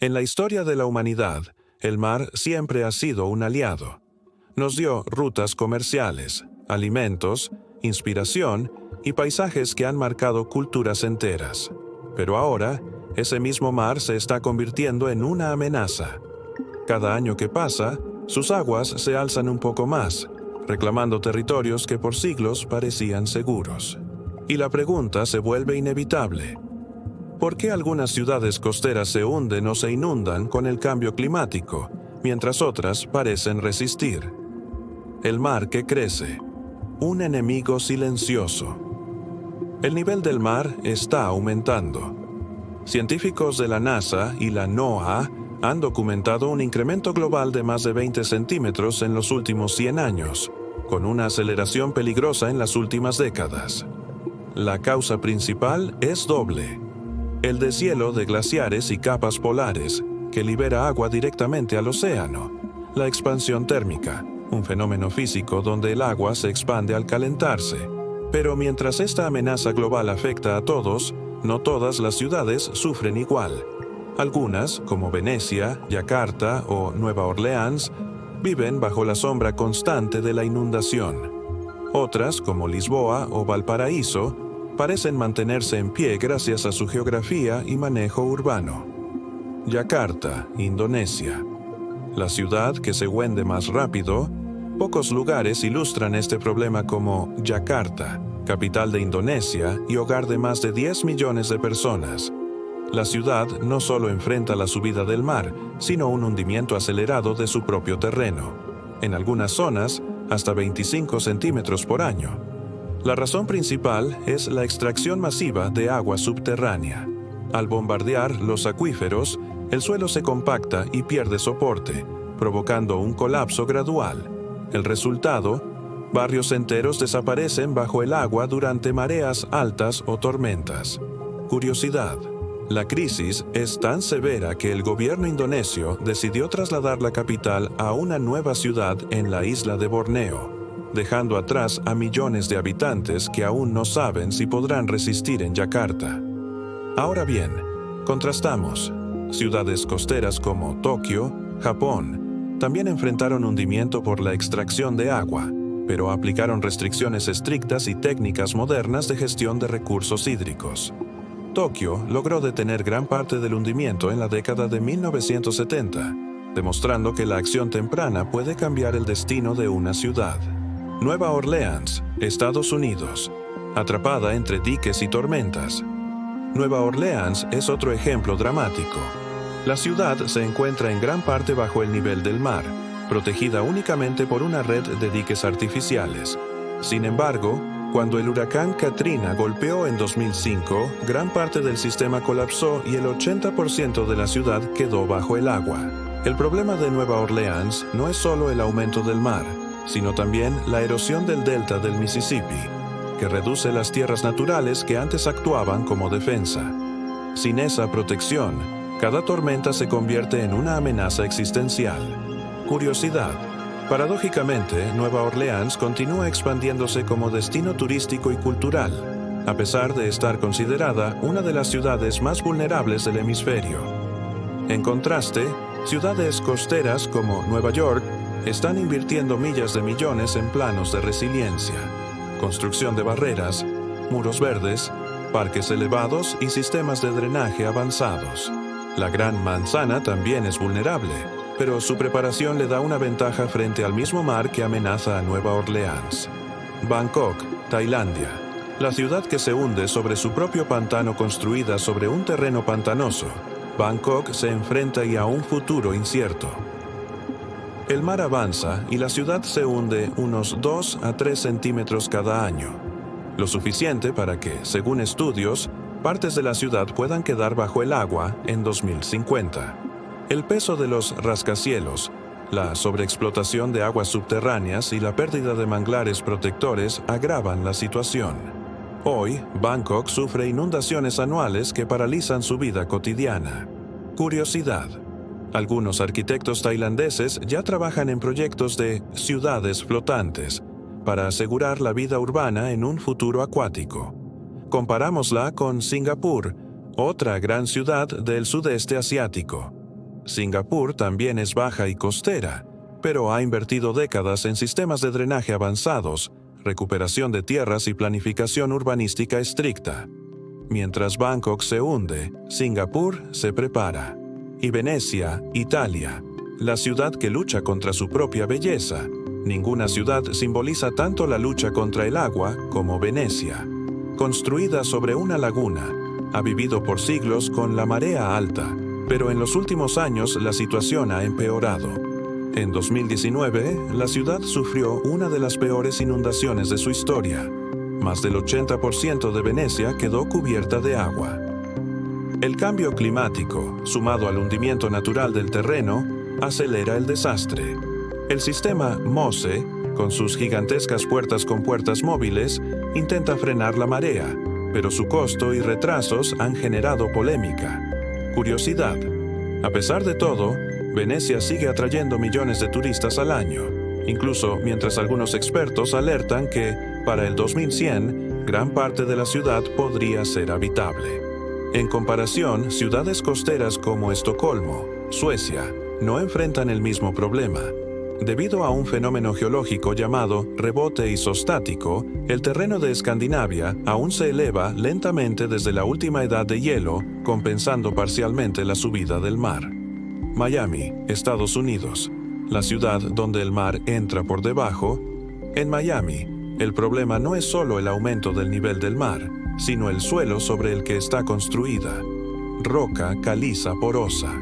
En la historia de la humanidad, el mar siempre ha sido un aliado. Nos dio rutas comerciales, alimentos, inspiración y paisajes que han marcado culturas enteras. Pero ahora, ese mismo mar se está convirtiendo en una amenaza. Cada año que pasa, sus aguas se alzan un poco más, reclamando territorios que por siglos parecían seguros. Y la pregunta se vuelve inevitable. ¿Por qué algunas ciudades costeras se hunden o se inundan con el cambio climático, mientras otras parecen resistir? El mar que crece. Un enemigo silencioso. El nivel del mar está aumentando. Científicos de la NASA y la NOAA han documentado un incremento global de más de 20 centímetros en los últimos 100 años, con una aceleración peligrosa en las últimas décadas. La causa principal es doble: el deshielo de glaciares y capas polares, que libera agua directamente al océano; la expansión térmica, un fenómeno físico donde el agua se expande al calentarse. Pero mientras esta amenaza global afecta a todos, no todas las ciudades sufren igual. Algunas, como Venecia, Yakarta o Nueva Orleans, viven bajo la sombra constante de la inundación. Otras, como Lisboa o Valparaíso, parecen mantenerse en pie gracias a su geografía y manejo urbano. Yakarta, Indonesia. La ciudad que se hunde más rápido. Pocos lugares ilustran este problema como Yakarta, capital de Indonesia y hogar de más de 10 millones de personas. La ciudad no solo enfrenta la subida del mar, sino un hundimiento acelerado de su propio terreno. En algunas zonas, hasta 25 centímetros por año. La razón principal es la extracción masiva de agua subterránea. Al bombardear los acuíferos, el suelo se compacta y pierde soporte, provocando un colapso gradual. El resultado: barrios enteros desaparecen bajo el agua durante mareas altas o tormentas. Curiosidad: la crisis es tan severa que el gobierno indonesio decidió trasladar la capital a una nueva ciudad en la isla de Borneo, dejando atrás a millones de habitantes que aún no saben si podrán resistir en Yakarta. Ahora bien, contrastamos. Ciudades costeras como Tokio, Japón, también enfrentaron hundimiento por la extracción de agua, pero aplicaron restricciones estrictas y técnicas modernas de gestión de recursos hídricos. Tokio logró detener gran parte del hundimiento en la década de 1970, demostrando que la acción temprana puede cambiar el destino de una ciudad. Nueva Orleans, Estados Unidos, atrapada entre diques y tormentas. Nueva Orleans es otro ejemplo dramático. La ciudad se encuentra en gran parte bajo el nivel del mar, protegida únicamente por una red de diques artificiales. Sin embargo, cuando el huracán Katrina golpeó en 2005, gran parte del sistema colapsó y el 80% de la ciudad quedó bajo el agua. El problema de Nueva Orleans no es solo el aumento del mar, sino también la erosión del delta del Mississippi, que reduce las tierras naturales que antes actuaban como defensa. Sin esa protección, cada tormenta se convierte en una amenaza existencial. Curiosidad: paradójicamente, Nueva Orleans continúa expandiéndose como destino turístico y cultural, a pesar de estar considerada una de las ciudades más vulnerables del hemisferio. En contraste, ciudades costeras como Nueva York están invirtiendo millas de millones en planos de resiliencia, construcción de barreras, muros verdes, parques elevados y sistemas de drenaje avanzados. La Gran Manzana también es vulnerable, pero su preparación le da una ventaja frente al mismo mar que amenaza a Nueva Orleans. Bangkok, Tailandia. La ciudad que se hunde sobre su propio pantano construida sobre un terreno pantanoso. Bangkok se enfrenta a un futuro incierto. El mar avanza y la ciudad se hunde unos 2 a 3 centímetros cada año, lo suficiente para que, según estudios, partes de la ciudad puedan quedar bajo el agua en 2050. El peso de los rascacielos, la sobreexplotación de aguas subterráneas y la pérdida de manglares protectores agravan la situación. Hoy, Bangkok sufre inundaciones anuales que paralizan su vida cotidiana. Curiosidad: algunos arquitectos tailandeses ya trabajan en proyectos de ciudades flotantes para asegurar la vida urbana en un futuro acuático. Comparámosla con Singapur, otra gran ciudad del sudeste asiático. Singapur también es baja y costera, pero ha invertido décadas en sistemas de drenaje avanzados, recuperación de tierras y planificación urbanística estricta. Mientras Bangkok se hunde, Singapur se prepara. Y Venecia, Italia, la ciudad que lucha contra su propia belleza. Ninguna ciudad simboliza tanto la lucha contra el agua como Venecia. Construida sobre una laguna, ha vivido por siglos con la marea alta, pero en los últimos años la situación ha empeorado. En 2019, la ciudad sufrió una de las peores inundaciones de su historia. Más del 80% de Venecia quedó cubierta de agua. El cambio climático, sumado al hundimiento natural del terreno, acelera el desastre. El sistema MOSE, con sus gigantescas puertas con puertas móviles, intenta frenar la marea, pero su costo y retrasos han generado polémica. Curiosidad. A pesar de todo, Venecia sigue atrayendo millones de turistas al año, incluso mientras algunos expertos alertan que, para el 2100, gran parte de la ciudad podría ser habitable. En comparación, ciudades costeras como Estocolmo, Suecia, no enfrentan el mismo problema. Debido a un fenómeno geológico llamado rebote isostático, el terreno de Escandinavia aún se eleva lentamente desde la última edad de hielo, compensando parcialmente la subida del mar. Miami, Estados Unidos, la ciudad donde el mar entra por debajo. En Miami, el problema no es solo el aumento del nivel del mar, sino el suelo sobre el que está construida. Roca caliza porosa.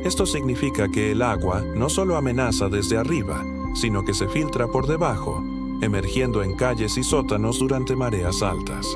Esto significa que el agua no solo amenaza desde arriba, sino que se filtra por debajo, emergiendo en calles y sótanos durante mareas altas.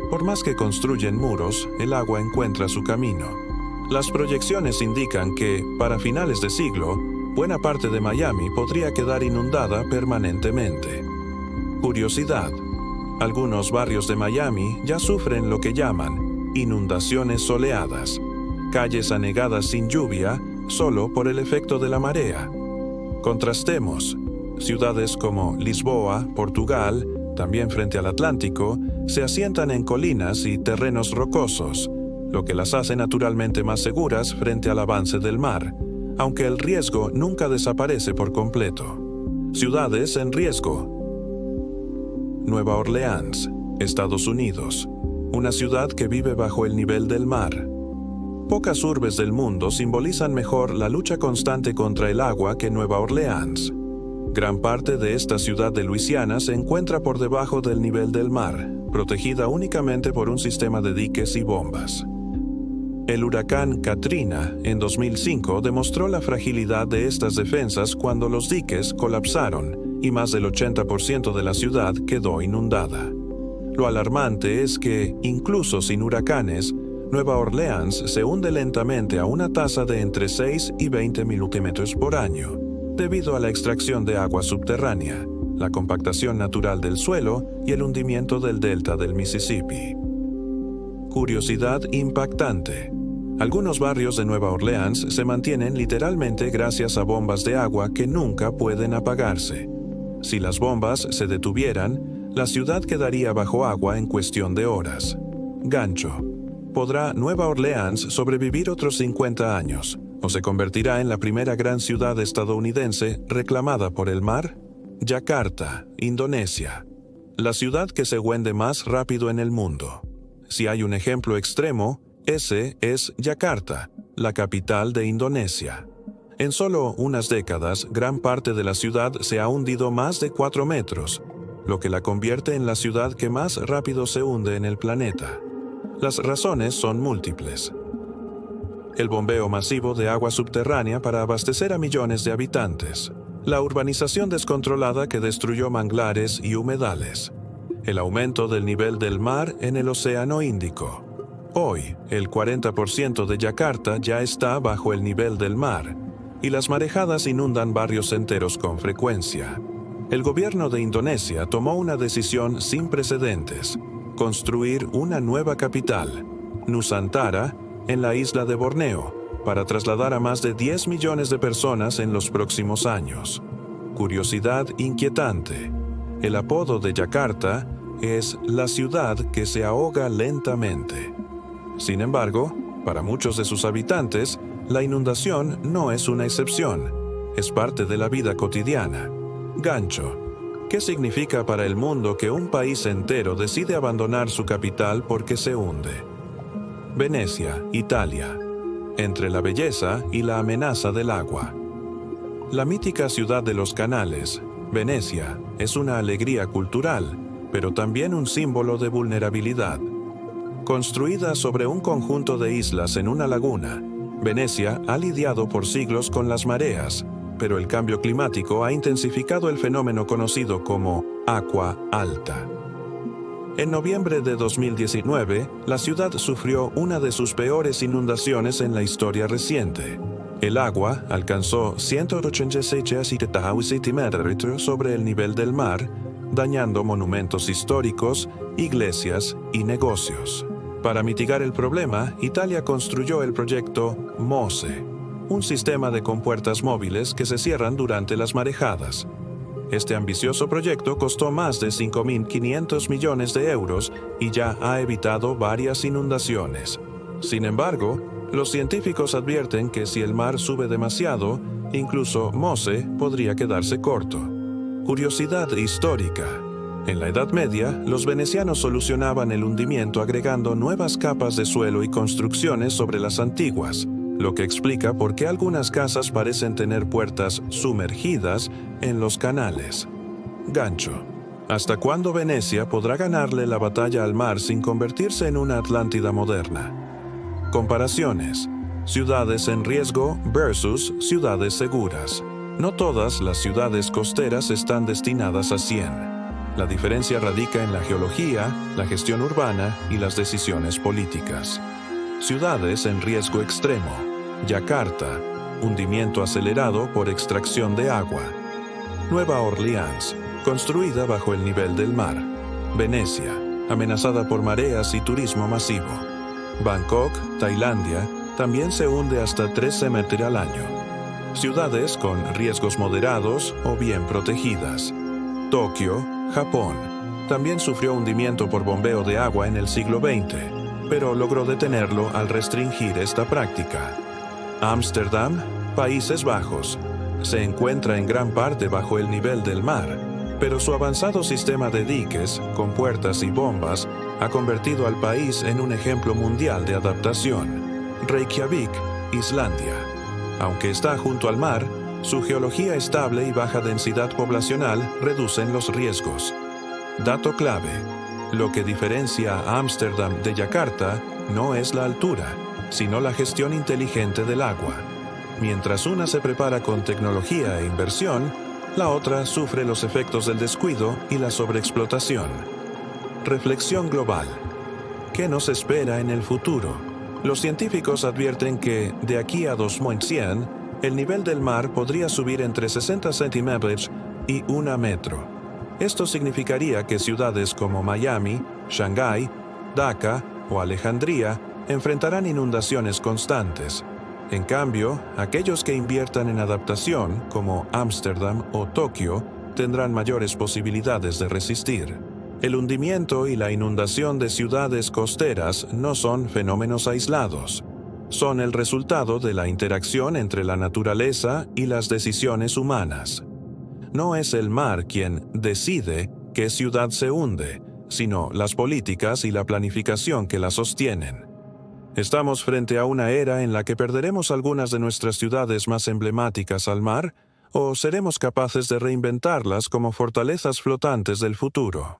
Por más que construyen muros, el agua encuentra su camino. Las proyecciones indican que, para finales de siglo, buena parte de Miami podría quedar inundada permanentemente. Curiosidad. Algunos barrios de Miami ya sufren lo que llaman inundaciones soleadas, calles anegadas sin lluvia solo por el efecto de la marea. Contrastemos. Ciudades como Lisboa, Portugal, también frente al Atlántico, se asientan en colinas y terrenos rocosos, lo que las hace naturalmente más seguras frente al avance del mar, aunque el riesgo nunca desaparece por completo. Ciudades en riesgo. Nueva Orleans, Estados Unidos, una ciudad que vive bajo el nivel del mar. Pocas urbes del mundo simbolizan mejor la lucha constante contra el agua que Nueva Orleans. Gran parte de esta ciudad de Luisiana se encuentra por debajo del nivel del mar, protegida únicamente por un sistema de diques y bombas. El huracán Katrina, en 2005, demostró la fragilidad de estas defensas cuando los diques colapsaron y más del 80% de la ciudad quedó inundada. Lo alarmante es que, incluso sin huracanes, Nueva Orleans se hunde lentamente a una tasa de entre 6 y 20 milímetros por año, debido a la extracción de agua subterránea, la compactación natural del suelo y el hundimiento del delta del Mississippi. Curiosidad impactante. Algunos barrios de Nueva Orleans se mantienen literalmente gracias a bombas de agua que nunca pueden apagarse. Si las bombas se detuvieran, la ciudad quedaría bajo agua en cuestión de horas. Gancho. ¿Podrá Nueva Orleans sobrevivir otros 50 años? ¿O se convertirá en la primera gran ciudad estadounidense reclamada por el mar? Yakarta, Indonesia. La ciudad que se hunde más rápido en el mundo. Si hay un ejemplo extremo, ese es Yakarta, la capital de Indonesia. En solo unas décadas, gran parte de la ciudad se ha hundido más de 4 metros, lo que la convierte en la ciudad que más rápido se hunde en el planeta. Las razones son múltiples. El bombeo masivo de agua subterránea para abastecer a millones de habitantes. La urbanización descontrolada que destruyó manglares y humedales. El aumento del nivel del mar en el Océano Índico. Hoy, el 40% de Yakarta ya está bajo el nivel del mar, y las marejadas inundan barrios enteros con frecuencia. El gobierno de Indonesia tomó una decisión sin precedentes: construir una nueva capital, Nusantara, en la isla de Borneo, para trasladar a más de 10 millones de personas en los próximos años. Curiosidad inquietante. El apodo de Yakarta es la ciudad que se ahoga lentamente. Sin embargo, para muchos de sus habitantes, La inundación no es una excepción, es parte de la vida cotidiana. Gancho. ¿Qué significa para el mundo que un país entero decide abandonar su capital porque se hunde? Venecia, Italia. Entre la belleza y la amenaza del agua. La mítica ciudad de los canales, Venecia, es una alegría cultural, pero también un símbolo de vulnerabilidad. Construida sobre un conjunto de islas en una laguna, Venecia ha lidiado por siglos con las mareas, pero el cambio climático ha intensificado el fenómeno conocido como agua alta. En noviembre de 2019, la ciudad sufrió una de sus peores inundaciones en la historia reciente. El agua alcanzó 186 centímetros sobre el nivel del mar, dañando monumentos históricos, iglesias y negocios. Para mitigar el problema, Italia construyó el proyecto MOSE, un sistema de compuertas móviles que se cierran durante las marejadas. Este ambicioso proyecto costó más de 5.500 millones de euros y ya ha evitado varias inundaciones. Sin embargo, los científicos advierten que si el mar sube demasiado, incluso MOSE podría quedarse corto. Curiosidad histórica. En la Edad Media, los venecianos solucionaban el hundimiento agregando nuevas capas de suelo y construcciones sobre las antiguas, lo que explica por qué algunas casas parecen tener puertas sumergidas en los canales. Gancho. ¿Hasta cuándo Venecia podrá ganarle la batalla al mar sin convertirse en una Atlántida moderna? Comparaciones. Ciudades en riesgo versus ciudades seguras. No todas las ciudades costeras están destinadas a 100. La diferencia radica en la geología, la gestión urbana y las decisiones políticas. Ciudades en riesgo extremo. Yakarta, hundimiento acelerado por extracción de agua. Nueva Orleans, construida bajo el nivel del mar. Venecia, amenazada por mareas y turismo masivo. Bangkok, Tailandia, también se hunde hasta 3 metros al año. Ciudades con riesgos moderados o bien protegidas. Tokio, Japón, también sufrió hundimiento por bombeo de agua en el siglo XX, pero logró detenerlo al restringir esta práctica. Ámsterdam, Países Bajos, se encuentra en gran parte bajo el nivel del mar, pero su avanzado sistema de diques, compuertas y bombas ha convertido al país en un ejemplo mundial de adaptación. Reykjavik, Islandia. Aunque está junto al mar, su geología estable y baja densidad poblacional reducen los riesgos. Dato clave: lo que diferencia a Ámsterdam de Yakarta no es la altura, sino la gestión inteligente del agua. Mientras una se prepara con tecnología e inversión, la otra sufre los efectos del descuido y la sobreexplotación. Reflexión global. ¿Qué nos espera en el futuro? Los científicos advierten que, de aquí a 2100, el nivel del mar podría subir entre 60 centímetros y 1 metro. Esto significaría que ciudades como Miami, Shanghái, Dhaka o Alejandría enfrentarán inundaciones constantes. En cambio, aquellos que inviertan en adaptación, como Ámsterdam o Tokio, tendrán mayores posibilidades de resistir. El hundimiento y la inundación de ciudades costeras no son fenómenos aislados. Son el resultado de la interacción entre la naturaleza y las decisiones humanas. No es el mar quien decide qué ciudad se hunde, sino las políticas y la planificación que la sostienen. ¿Estamos frente a una era en la que perderemos algunas de nuestras ciudades más emblemáticas al mar, o seremos capaces de reinventarlas como fortalezas flotantes del futuro?